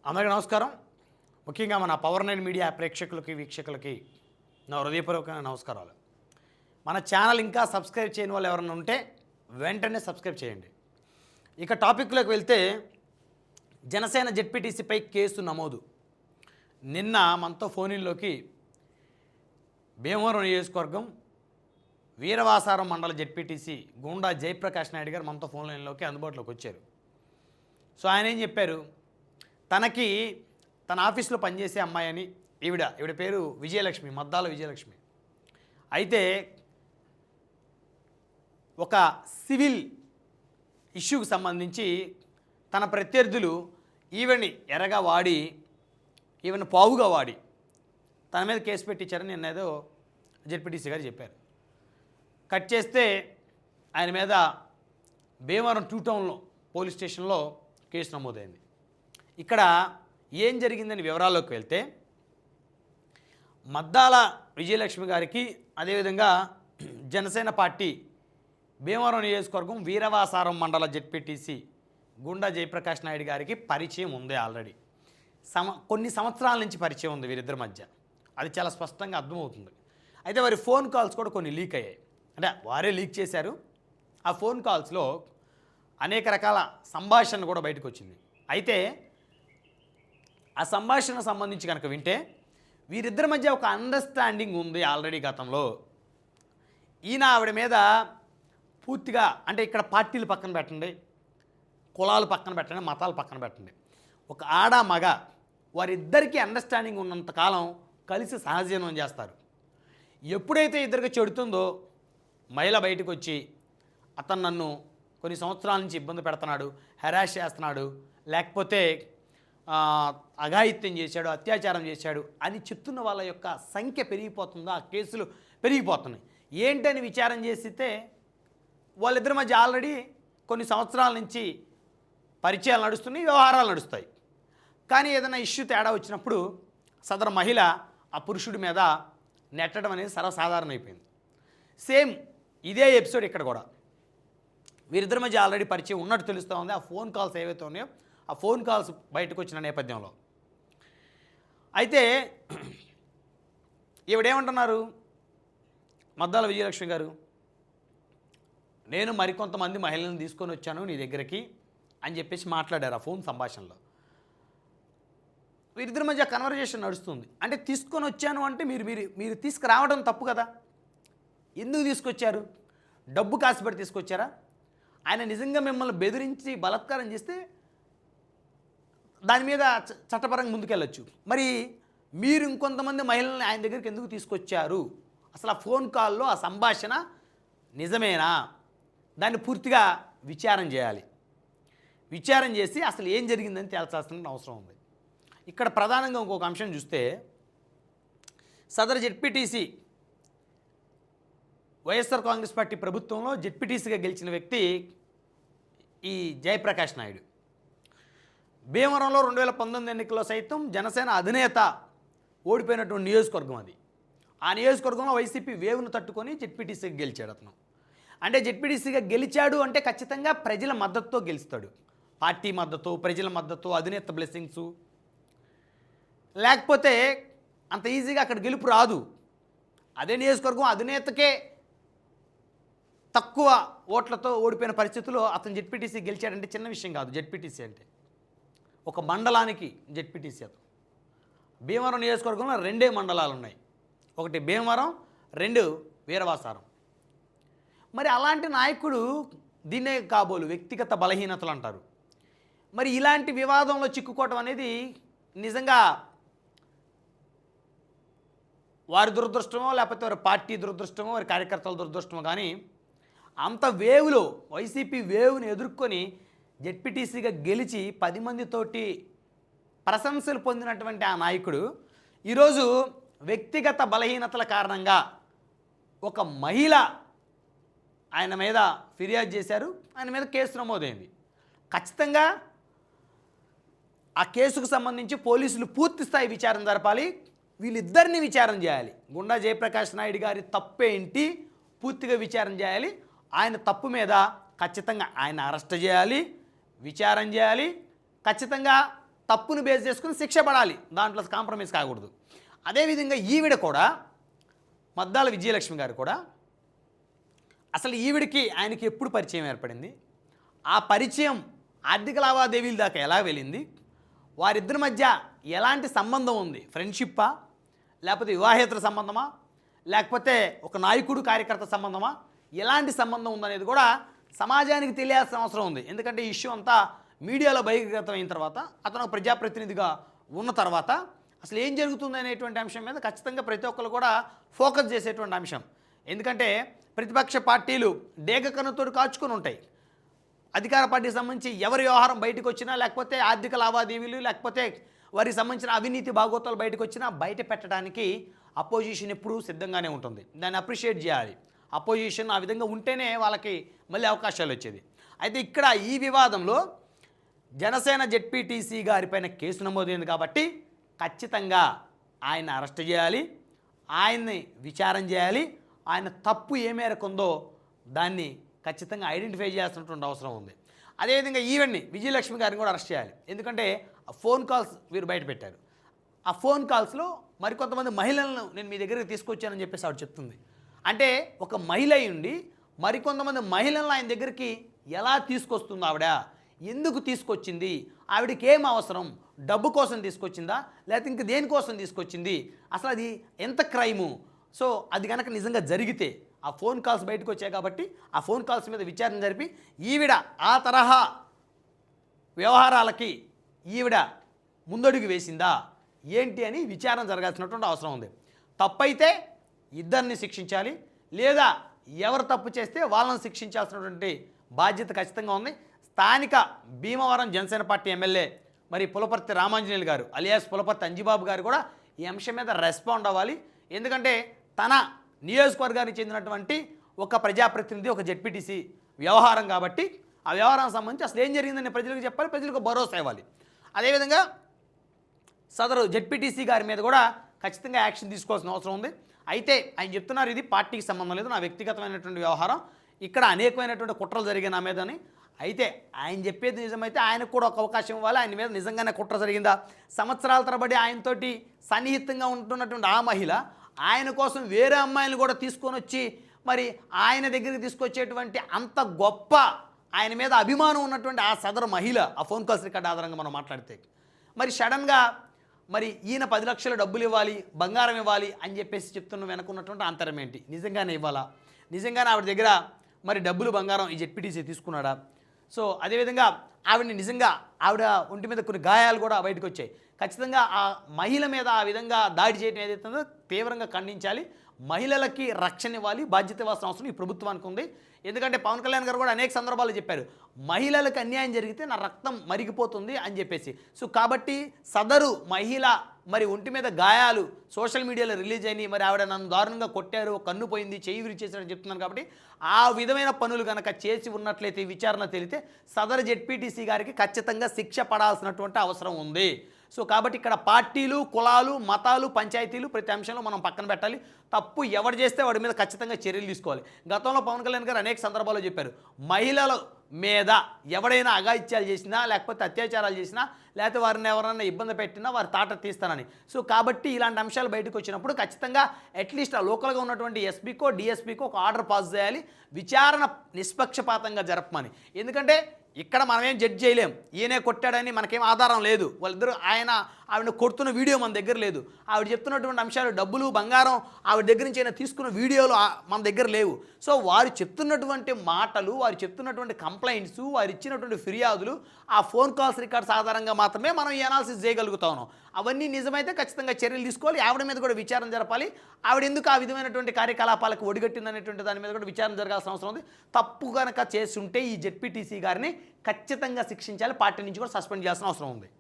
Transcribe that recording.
అందరికీ నమస్కారం. ముఖ్యంగా మన పవర్9 మీడియా ప్రేక్షకులకి వీక్షకులకి నా హృదయపూర్వక నమస్కారాలు. మన ఛానల్ ఇంకా సబ్స్క్రైబ్ చేయని వాళ్ళు ఎవరైనా ఉంటే వెంటనే సబ్స్క్రైబ్ చేయండి. ఇక టాపిక్లోకి వెళ్తే జనసేన జెడ్పీటీసీపై కేసు నమోదు. నిన్న మనతో ఫోన్లోకి భీమవరం నియోజకవర్గం వీరవాసారం మండల జెడ్పీటీసీ గుండా జయప్రకాష్ నాయుడు గారు మనతో ఫోన్ లైన్లోకి అందుబాటులోకి వచ్చారు. సో ఆయన ఏం చెప్పారు, తనకి తన ఆఫీస్లో పనిచేసే అమ్మాయి అని ఈవిడ పేరు విజయలక్ష్మి, మద్దాల విజయలక్ష్మి. అయితే ఒక సివిల్ ఇష్యూకి సంబంధించి తన ప్రత్యర్థులు ఈవెన్ని ఎరగా వాడి ఈవెన్ పావుగా వాడి తన మీద కేసు పెట్టించారని నిన్న ఏదో జెడ్పీటీసీ గారు చెప్పారు. కట్ చేస్తే ఆయన మీద భీమవరం 2 టౌన్లో పోలీస్ స్టేషన్లో కేసు నమోదైంది. ఇక్కడ ఏం జరిగిందని వివరాల్లోకి వెళ్తే మద్దాల విజయలక్ష్మి గారికి అదేవిధంగా జనసేన పార్టీ భీమవరం నియోజకవర్గం వీరవాసారం మండల జెడ్పీటీసీ గుండా జయప్రకాష్ నాయుడు గారికి పరిచయం ఉంది. ఆల్రెడీ కొన్ని సంవత్సరాల నుంచి పరిచయం ఉంది వీరిద్దరి మధ్య. అది చాలా స్పష్టంగా అర్థమవుతుంది. అయితే వారి ఫోన్ కాల్స్ కూడా కొన్ని లీక్ అయ్యాయి. అంటే వారే లీక్ చేశారు. ఆ ఫోన్ కాల్స్లో అనేక రకాల సంభాషణ కూడా బయటకు వచ్చింది. అయితే ఆ సంభాషణ సంబంధించి కనుక వింటే వీరిద్దరి మధ్య ఒక అండర్స్టాండింగ్ ఉంది ఆల్రెడీ గతంలో. ఈయన ఆవిడ మీద పూర్తిగా అంటే ఇక్కడ పార్టీలు పక్కన పెట్టండి, కులాలు పక్కన పెట్టండి, మతాలు పక్కన పెట్టండి, ఒక ఆడ మగ వారిద్దరికీ అండర్స్టాండింగ్ ఉన్నంతకాలం కలిసి సహజీవనం చేస్తారు. ఎప్పుడైతే ఇద్దరికి చెడుతుందో మహిళ బయటకు వచ్చి అతను నన్ను కొన్ని సంవత్సరాల నుంచి ఇబ్బంది పెడుతున్నాడు, హెరాస్ చేస్తున్నాడు, లేకపోతే అఘాయిత్యం చేశాడు, అత్యాచారం చేశాడు అని చెప్తున్న వాళ్ళ యొక్క సంఖ్య పెరిగిపోతుందో ఆ కేసులు పెరిగిపోతున్నాయి. ఏంటని విచారం చేస్తే వాళ్ళిద్దరి మధ్య ఆల్రెడీ కొన్ని సంవత్సరాల నుంచి పరిచయాలు నడుస్తున్నాయి, వ్యవహారాలు నడుస్తాయి. కానీ ఏదైనా ఇష్యూ తేడా వచ్చినప్పుడు సదరు మహిళ ఆ పురుషుడి మీద నెట్టడం అనేది సర్వసాధారణం అయిపోయింది. సేమ్ ఇదే ఎపిసోడ్ ఇక్కడ కూడా వీరిద్దరి మధ్య ఆల్రెడీ పరిచయం ఉన్నట్టు తెలుస్తూ ఉంది. ఆ ఫోన్ కాల్స్ ఏవైతే ఉన్నాయో ఆ ఫోన్ కాల్స్ బయటకు వచ్చిన నేపథ్యంలో అయితే ఈవిడేమంటున్నారు, మద్దాల విజయలక్ష్మి గారు, నేను మరికొంతమంది మహిళలను తీసుకొని వచ్చాను నీ దగ్గరికి అని చెప్పేసి మాట్లాడారు ఆ ఫోన్ సంభాషణలో. వీరిద్దరి మధ్య కన్వర్జేషన్ నడుస్తుంది. అంటే తీసుకొని వచ్చాను అంటే మీరు తీసుకురావడం తప్పు కదా. ఎందుకు తీసుకొచ్చారు? డబ్బు కాసిపెట్టి తీసుకొచ్చారా? ఆయన నిజంగా మిమ్మల్ని బెదిరించి బలాత్కారం చేస్తే దాని మీద చట్టపరంగా ముందుకెళ్ళొచ్చు. మరి మీరు ఇంకొంతమంది మహిళల్ని ఆయన దగ్గరికి ఎందుకు తీసుకొచ్చారు? అసలు ఆ ఫోన్ కాల్లో ఆ సంభాషణ నిజమేనా? దాన్ని పూర్తిగా విచారం చేయాలి. విచారం చేసి అసలు ఏం జరిగిందని తేల్చాల్సిన అవసరం ఉంది. ఇక్కడ ప్రధానంగా ఇంకొక అంశం చూస్తే సదరు జెడ్పీటీసీ వైఎస్ఆర్ కాంగ్రెస్ పార్టీ ప్రభుత్వంలో జెడ్పీటీసీగా గెలిచిన వ్యక్తి ఈ జయప్రకాష్ నాయుడు. భీమవరంలో 2019 ఎన్నికల్లో సైతం జనసేన అధినేత ఓడిపోయినటువంటి నియోజకవర్గం అది. ఆ నియోజకవర్గంలో వైసీపీ వేవ్ను తట్టుకొని జెడ్పీటీసీగా గెలిచాడు అతను. అంటే జెడ్పీటీసీగా గెలిచాడు అంటే ఖచ్చితంగా ప్రజల మద్దతుతో గెలుస్తాడు. పార్టీ మద్దతు, ప్రజల మద్దతు, అధినేత బ్లెస్సింగ్సు లేకపోతే అంత ఈజీగా అక్కడ గెలుపు రాదు. అదే నియోజకవర్గం అధినేతకే తక్కువ ఓట్లతో ఓడిపోయిన పరిస్థితుల్లో అతను జెడ్పీటీసీ గెలిచాడంటే చిన్న విషయం కాదు. జెడ్పీటీసీ అంటే ఒక మండలానికి జెడ్పీటీసీ అతను. భీమవరం నియోజకవర్గంలో 2 మండలాలు ఉన్నాయి, ఒకటి భీమవరం, 2 వీరవాసారం. మరి అలాంటి నాయకుడు దీన్నే కాబోలు వ్యక్తిగత బలహీనతలు అంటారు. మరి ఇలాంటి వివాదంలో చిక్కుకోవటం అనేది నిజంగా వారి దురదృష్టమో లేకపోతే వారి పార్టీ దురదృష్టమో వారి కార్యకర్తల దురదృష్టమో, కానీ అంత వేవ్లో వైసీపీ వేవ్ని ఎదుర్కొని జెడ్పీటీసీగా గెలిచి 10 మందితోటి ప్రశంసలు పొందినటువంటి ఆ నాయకుడు ఈరోజు వ్యక్తిగత బలహీనతల కారణంగా ఒక మహిళ ఆయన మీద ఫిర్యాదు చేశారు, ఆయన మీద కేసు నమోదైంది. ఖచ్చితంగా ఆ కేసుకు సంబంధించి పోలీసులు పూర్తి స్థాయి విచారణ జరపాలి, వీళ్ళిద్దరిని విచారణ చేయాలి. గుండా జయప్రకాష్ నాయుడు గారి తప్పేంటి పూర్తిగా విచారణ చేయాలి. ఆయన తప్పు మీద ఖచ్చితంగా ఆయన అరెస్ట్ చేయాలి, విచారణ చేయాలి, ఖచ్చితంగా తప్పును బేస్ చేసుకుని శిక్ష పడాలి, దాంట్లో కాంప్రమైజ్ కాకూడదు. అదేవిధంగా ఈవిడ కూడా, మద్దాల విజయలక్ష్మి గారు కూడా, అసలు ఈవిడికి ఆయనకి ఎప్పుడు పరిచయం ఏర్పడింది, ఆ పరిచయం ఆర్థిక లావాదేవీల దాకా ఎలా వెళ్ళింది, వారిద్దరి మధ్య ఎలాంటి సంబంధం ఉంది, ఫ్రెండ్షిప్పా లేకపోతే వివాహేతర సంబంధమా లేకపోతే ఒక నాయకుడు కార్యకర్త సంబంధమా, ఎలాంటి సంబంధం ఉందనేది కూడా సమాజానికి తెలియాల్సిన అవసరం ఉంది. ఎందుకంటే ఈ ఇష్యూ అంతా మీడియాలో బహిర్గతం అయిన తర్వాత, అతను ఒక ప్రజాప్రతినిధిగా ఉన్న తర్వాత అసలు ఏం జరుగుతుంది అనేటువంటి అంశం మీద ఖచ్చితంగా ప్రతి ఒక్కరు కూడా ఫోకస్ చేసేటువంటి అంశం. ఎందుకంటే ప్రతిపక్ష పార్టీలు డేగ కన్నుతోటి కాచుకొని ఉంటాయి. అధికార పార్టీకి సంబంధించి ఎవరి వ్యవహారం బయటకు వచ్చినా, లేకపోతే ఆర్థిక లావాదేవీలు, లేకపోతే వారికి సంబంధించిన అవినీతి భాగోతాలు బయటకు వచ్చినా బయట పెట్టడానికి అపోజిషన్ ఎప్పుడూ సిద్ధంగానే ఉంటుంది. దాన్ని అప్రిషియేట్ చేయాలి. అపోజిషన్ ఆ విధంగా ఉంటేనే వాళ్ళకి మళ్ళీ అవకాశాలు వచ్చేది. అయితే ఇక్కడ ఈ వివాదంలో జనసేన జెడ్పీటీసీ గారిపైన కేసు నమోదైంది కాబట్టి ఖచ్చితంగా ఆయన అరెస్ట్ చేయాలి, ఆయన్ని విచారణ చేయాలి. ఆయన తప్పు ఏ మేరకు ఉందో దాన్ని ఖచ్చితంగా ఐడెంటిఫై చేయాల్సినటువంటి అవసరం ఉంది. అదేవిధంగా ఈవెన్ని విజయలక్ష్మి గారిని కూడా అరెస్ట్ చేయాలి. ఎందుకంటే ఆ ఫోన్ కాల్స్ వీరు బయట పెట్టారు. ఆ ఫోన్ కాల్స్లో మరికొంతమంది మహిళలను నేను మీ దగ్గరికి తీసుకొచ్చానని చెప్పేసి ఆవిడ చెప్తుంది. అంటే ఒక మహిళ ఉండి మరికొంతమంది మహిళలను ఆయన దగ్గరికి ఎలా తీసుకొస్తుంది ఆవిడ, ఎందుకు తీసుకొచ్చింది, ఆవిడకి ఏం అవసరం, డబ్బు కోసం తీసుకొచ్చిందా లేకపోతే ఇంక దేనికోసం తీసుకొచ్చింది, అసలు అది ఎంత క్రైము. సో అది కనుక నిజంగా జరిగితే ఆ ఫోన్ కాల్స్ బయటకు వచ్చాయి కాబట్టి ఆ ఫోన్ కాల్స్ మీద విచారణ జరిపి ఈవిడ ఆ తరహా వ్యవహారాలకి ఈవిడ ముందడుగు వేసిందా ఏంటి అని విచారణ జరగాల్సినటువంటి అవసరం ఉంది. తప్పైతే ఇద్దరిని శిక్షించాలి, లేదా ఎవరు తప్పు చేస్తే వాళ్ళని శిక్షించాల్సినటువంటి బాధ్యత ఖచ్చితంగా ఉంది. స్థానిక భీమవరం జనసేన పార్టీ ఎమ్మెల్యే మరి పులపర్తి రామాంజనేయులు గారు అలియాస్ పులపర్తి అంజిబాబు గారు కూడా ఈ అంశం మీద రెస్పాండ్ అవ్వాలి. ఎందుకంటే తన నియోజకవర్గానికి చెందినటువంటి ఒక ప్రజాప్రతినిధి, ఒక జెడ్పీటీసీ వ్యవహారం కాబట్టి ఆ వ్యవహారానికి సంబంధించి అసలు ఏం జరిగిందని ప్రజలకు చెప్పాలి, ప్రజలకు భరోసా ఇవ్వాలి. అదేవిధంగా సదరు జెడ్పీటీసీ గారి మీద కూడా ఖచ్చితంగా యాక్షన్ తీసుకోవాల్సిన అవసరం ఉంది. అయితే ఆయన చెప్తున్నారు ఇది పార్టీకి సంబంధం లేదు, నా వ్యక్తిగతమైనటువంటి వ్యవహారం, ఇక్కడ అనేకమైనటువంటి కుట్రలు జరిగాయి నా మీద అని. అయితే ఆయన చెప్పేది నిజమైతే ఆయనకు కూడా ఒక అవకాశం ఇవ్వాలి. ఆయన మీద నిజంగానే కుట్ర జరిగిందా, సంవత్సరాల తరబడి ఆయనతోటి సన్నిహితంగా ఉంటున్నటువంటి ఆ మహిళ ఆయన కోసం వేరే అమ్మాయిలను కూడా తీసుకొని వచ్చి మరి ఆయన దగ్గరికి తీసుకొచ్చేటువంటి అంత గొప్ప ఆయన మీద అభిమానం ఉన్నటువంటి ఆ సదరు మహిళ ఆ ఫోన్ కాల్స్ రికార్డ్ ఆధారంగా మనం మాట్లాడితే మరి సడన్గా మరి ఈయన 10 లక్షల డబ్బులు ఇవ్వాలి, బంగారం ఇవ్వాలి అని చెప్పేసి చెప్తున్న వెనుకున్నటువంటి అంతరం ఏంటి, నిజంగానే ఇవ్వాలా, నిజంగానే ఆవిడ దగ్గర మరి డబ్బులు బంగారం ఈ జెడ్పీటీసీ తీసుకున్నాడా. సో అదేవిధంగా ఆవిడని నిజంగా ఆవిడ ఒంటి మీద కొన్ని గాయాలు కూడా బయటకు వచ్చాయి. ఖచ్చితంగా ఆ మహిళ మీద ఆ విధంగా దాడి చేయడం ఏదైతుందో తీవ్రంగా ఖండించాలి. మహిళలకి రక్షణ ఇవ్వాలి, బాధ్యత ఇవ్వాల్సిన అవసరం ఈ ప్రభుత్వానికి ఉంది. ఎందుకంటే పవన్ కళ్యాణ్ గారు కూడా అనేక సందర్భాల్లో చెప్పారు, మహిళలకు అన్యాయం జరిగితే నా రక్తం మరిగిపోతుంది అని చెప్పేసి. సో కాబట్టి సదరు మహిళ మరి ఒంటి మీద గాయాలు సోషల్ మీడియాలో రిలీజ్ అయినాయి, మరి ఆవిడ నన్ను దారుణంగా కొట్టారు, కన్ను పోయింది, చెయ్యి విరిచేసారని చెప్తున్నాను. కాబట్టి ఆ విధమైన పనులు కనుక చేసి ఉన్నట్లయితే విచారణ తేలితే సదరు జెడ్పీటీసీ గారికి ఖచ్చితంగా శిక్ష పడాల్సినటువంటి అవసరం ఉంది. సో కాబట్టి ఇక్కడ పార్టీలు, కులాలు, మతాలు, పంచాయతీలు ప్రతి అంశంలో మనం పక్కన పెట్టాలి. తప్పు ఎవరు చేస్తే వాడి మీద ఖచ్చితంగా చర్యలు తీసుకోవాలి. గతంలో పవన్ కళ్యాణ్ గారు అనేక సందర్భాల్లో చెప్పారు, మహిళల మీద ఎవడైనా అఘాయిత్యాలు చేసినా లేకపోతే అత్యాచారాలు చేసినా లేకపోతే వారిని ఎవరైనా ఇబ్బంది పెట్టినా వారి తాట తీస్తానని. సో కాబట్టి ఇలాంటి అంశాలు బయటకు వచ్చినప్పుడు ఖచ్చితంగా అట్లీస్ట్ ఆ లోకల్గా ఉన్నటువంటి ఎస్పీకో డిఎస్పీకో ఒక ఆర్డర్ పాస్ చేయాలి, విచారణ నిష్పక్షపాతంగా జరపమని. ఎందుకంటే ఇక్కడ మనమేం జడ్జ్ చేయలేం, ఈయనే కొట్టాడని మనకేం ఆధారం లేదు. వాళ్ళిద్దరూ ఆవిడ కొడుతున్న వీడియో మన దగ్గర లేదు. ఆవిడ చెప్తున్నటువంటి అంశాలు డబ్బులు బంగారం ఆవిడ దగ్గర నుంచి అయినా తీసుకున్న వీడియోలు మన దగ్గర లేవు. సో వారు చెప్తున్నటువంటి మాటలు, వారు చెప్తున్నటువంటి కంప్లైంట్స్, వారు ఇచ్చినటువంటి ఫిర్యాదులు ఆ ఫోన్ కాల్స్ రికార్డ్స్ ఆధారంగా మాత్రమే మనం ఈ అనాలిసిస్ చేయగలుగుతా ఉన్నాం. అవన్నీ నిజమైతే ఖచ్చితంగా చర్యలు తీసుకోవాలి, ఆవిడ మీద కూడా విచారణ జరపాలి. ఆవిడ ఎందుకు ఆ విధమైనటువంటి కార్యకలాపాలకు ఒడిగట్టిందనేటువంటి దాని మీద కూడా విచారణ జరగాల్సిన అవసరం ఉంది. తప్పు కనుక చేసి ఉంటే ఈ జెడ్పీటీసీ గారిని ఖచ్చితంగా శిక్షించాలి, పార్టీ నుంచి కూడా సస్పెండ్ చేయాల్సిన అవసరం ఉంది.